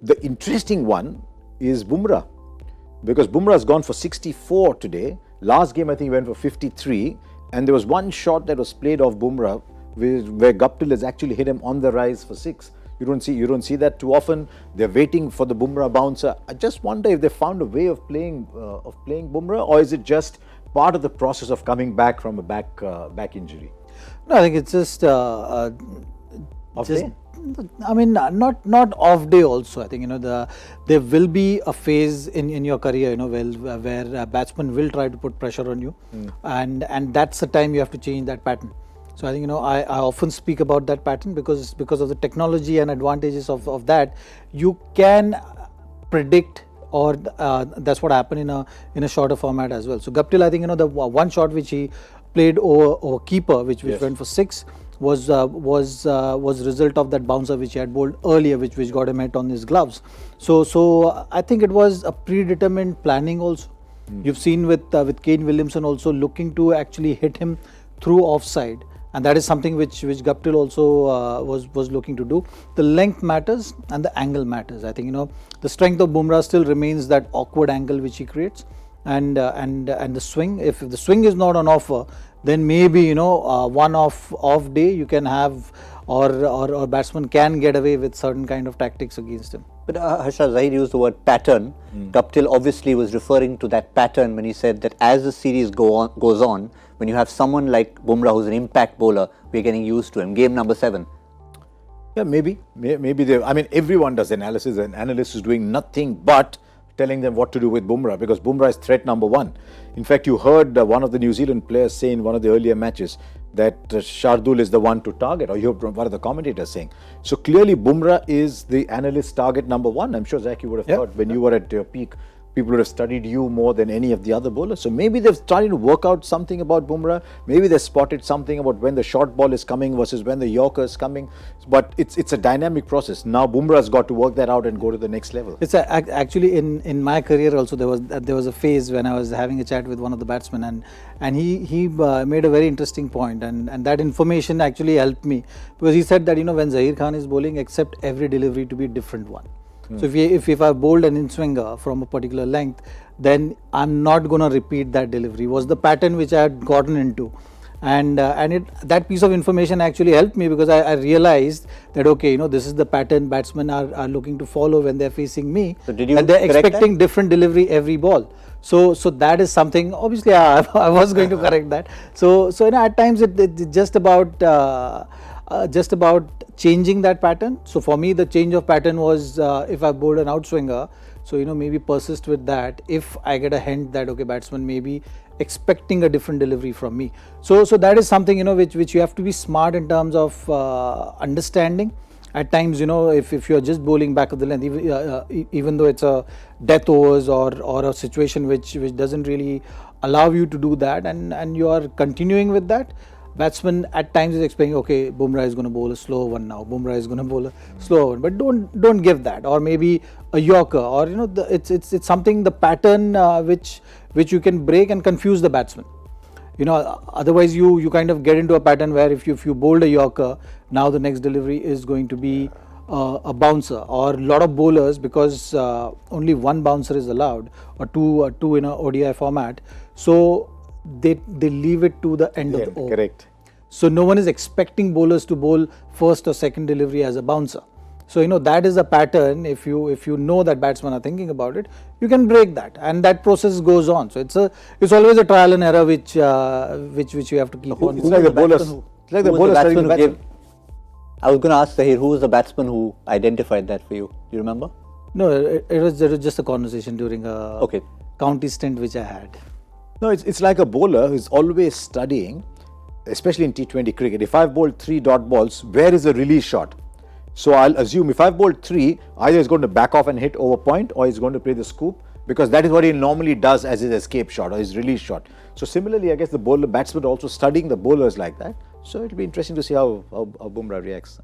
The interesting one is Bumrah, because Bumrah has gone for 64 today. Last game I think he went for 53, and there was one shot that was played off Bumrah where Guptill has actually hit him on the rise for 6. You don't see that too often. They're waiting for the Bumrah bouncer. I just wonder if they found a way of playing Bumrah, or is it just part of the process of coming back from a back injury? No, I think it's just Off day? I mean, not off day also. I think, there will be a phase in your career, where a batsman will try to put pressure on you, and that's the time you have to change that pattern. So I think, I often speak about that pattern because of the technology and advantages of that. You can predict, or that's what happened in a shorter format as well. So Guptill, I think, the one shot which he played over keeper, which went for 6, was result of that bouncer which he had bowled earlier, which got him hit on his gloves. So I think it was a predetermined planning also. You've seen with Kane Williamson also looking to actually hit him through offside, and that is something which Guptill also was looking to do. The length matters and the angle matters. I think, the strength of Bumrah still remains that awkward angle which he creates, and the swing. If the swing is not on offer, then maybe one off day you can have, or batsman can get away with certain kind of tactics against him. But Harsha, Zahir used the word pattern. Guptill obviously was referring to that pattern when he said that as the series goes on, when you have someone like Bumrah who's an impact bowler, we're getting used to him. Game number 7. Yeah, maybe everyone does analysis, and analyst is doing nothing but telling them what to do with Bumrah, because Bumrah is threat number 1. In fact, you heard one of the New Zealand players say in one of the earlier matches that Shardul is the one to target, or you heard one of the commentators saying. So clearly Bumrah is the analyst target number 1. I'm sure, Zach, you would have thought when you were at your peak, people would have studied you more than any of the other bowlers. So maybe they've started to work out something about Bumrah. Maybe they spotted something about when the short ball is coming versus when the Yorker is coming. But it's a dynamic process. Now Bumrah's got to work that out and go to the next level. It's actually in my career also there was a phase when I was having a chat with one of the batsmen, and he made a very interesting point, and that information actually helped me, because he said that when Zahir Khan is bowling, accept every delivery to be a different one. So if I bowled an in-swinger from a particular length, then I'm not going to repeat that delivery. Was the pattern which I had gotten into, and that piece of information actually helped me, because I realized that this is the pattern batsmen are looking to follow when they're facing me, so did you and they're expecting different delivery every ball. So that is something, obviously I was going to correct that. So at times it's just about changing that pattern. So for me, the change of pattern was if I bowled an outswinger, so maybe persist with that. If I get a hint that batsman may be expecting a different delivery from me, so that is something which you have to be smart in terms of understanding. At times, if you are just bowling back of the length, even though it's a death overs or a situation which doesn't really allow you to do that, and you are continuing with that, batsman at times is expecting, okay, Bumrah is going to bowl a slow one now. Bumrah is going to bowl a slow one, but don't give that. Or maybe a Yorker, or it's something, the pattern which you can break and confuse the batsman. Otherwise you kind of get into a pattern where if you bowled a Yorker, now the next delivery is going to be a bouncer, or a lot of bowlers, because only one bouncer is allowed, or two in a ODI format. So they leave it to the end of the over. Correct. So no one is expecting bowlers to bowl first or second delivery as a bouncer. So that is a pattern. If you know that batsmen are thinking about it, you can break that, and that process goes on. So it's always a trial and error which you have to keep on. It's like the bowlers. It's like the bowlers studying the batsman. I was going to ask Zahir, who was the batsman who identified that for you? Do you remember? No, it was just a conversation during a county stint which I had. No, it's like a bowler who's always studying, especially in T20 cricket. If I've bowled 3 dot balls, where is the release shot? So I'll assume if I've bowled 3, either he's going to back off and hit over point, or he's going to play the scoop, because that is what he normally does as his escape shot or his release shot. So similarly, I guess the batsmen are also studying the bowlers like that. So it'll be interesting to see how Bumrah reacts.